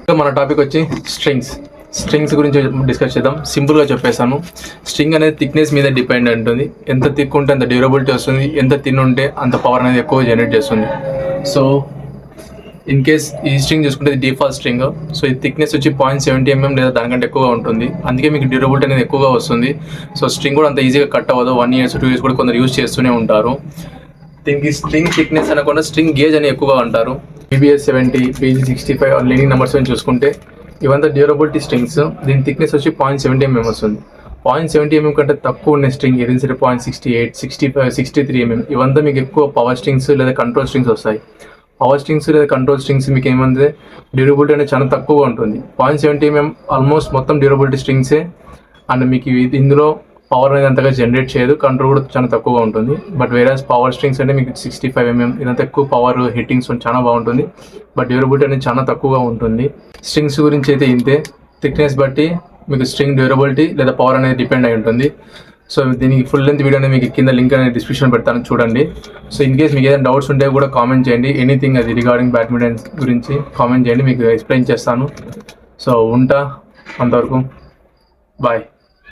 ఇంకా మన టాపిక్ వచ్చి స్ట్రింగ్స్ గురించి డిస్కస్ చేద్దాం. సింపుల్గా చెప్పేస్తాను. స్ట్రింగ్ అనేది థిక్నెస్ మీద డిపెండ్ ఉంటుంది. ఎంత థిక్ ఉంటే అంత డ్యూరబిలిటీ వస్తుంది, ఎంత థిన్ ఉంటే అంత పవర్ అనేది ఎక్కువ జనరేట్ చేస్తుంది. సో ఇన్ కేస్ ఈ స్ట్రింగ్ చూసుకుంటే డిఫాల్ట్ స్ట్రింగ్. సో ఈ థిక్నెస్ వచ్చి 0.70 mm లేదా దానికంటే ఎక్కువగా ఉంటుంది. అందుకే మీకు డ్యూరబిలిటీ అనేది ఎక్కువగా వస్తుంది. సో స్ట్రింగ్ కూడా అంత ఈజీగా కట్ అవ్వదు. 1 years 2 years కూడా కొందరు యూజ్ చేస్తూనే ఉంటారు. దీనికి స్ట్రింగ్ థిక్నెస్ అనకుండా స్ట్రింగ్ గేజ్ అని ఎక్కువగా అంటారు. PBS 70, PG 65 లీడింగ్ నెంబర్స్ చూసుకుంటే ఇవంతా డ్యూరబిలిటీ స్ట్రింగ్స్. దీని థిక్నెస్ వచ్చి 0.70 mm వస్తుంది. 0.70 mm కంటే తక్కువ ఉన్న స్ట్రింగ్ ఏదైనా సరే 0.68, 65, 63 mm ఇవంతా మీకు ఎక్కువ పవర్ స్ట్రింగ్స్ లేదా కంట్రోల్ స్ట్రింగ్స్ వస్తాయి. పవర్ స్ట్రింగ్స్ లేదా కంట్రోల్ స్ట్రింగ్స్ మీకు ఏమంటే డ్యూరబిలిటీ అనేది చాలా తక్కువగా ఉంటుంది. 0.70 mm ఆల్మోస్ట్ మొత్తం డ్యూరబిలిటీ స్ట్రింగ్సే. అండ్ మీకు ఇందులో పవర్ అనేది అంతగా జనరేట్ చేయదు, కంట్రోల్ కూడా చాలా తక్కువగా ఉంటుంది. బట్ వేరేస్ పవర్ స్ట్రింగ్స్ అంటే మీకు 65 mm ఇదంతా ఎక్కువ పవర్ హిట్టింగ్స్ చాలా బాగుంటుంది. బట్ డ్యూరబిలిటీ అనేది చాలా తక్కువగా ఉంటుంది. స్ట్రింగ్స్ గురించి అయితే ఇంతే. థిక్నెస్ బట్టి మీకు స్ట్రింగ్ డ్యూరబిలిటీ లేదా పవర్ అనేది డిపెండ్ అయి ఉంటుంది. సో దీనికి ఫుల్ లెంత్ వీడియో అనేది మీకు కింద లింక్ అనేది డిస్క్రిప్షన్ పెడతాను, చూడండి. సో ఇన్ కేస్ మీకు ఏదైనా డౌట్స్ ఉంటే కూడా కామెంట్ చేయండి. ఎనీథింగ్ అది రిగార్డింగ్ బ్యాడ్మింటన్ గురించి కామెంట్ చేయండి, మీకు ఎక్స్ప్లెయిన్ చేస్తాను. సో ఉంటా, అంతవరకు బాయ్.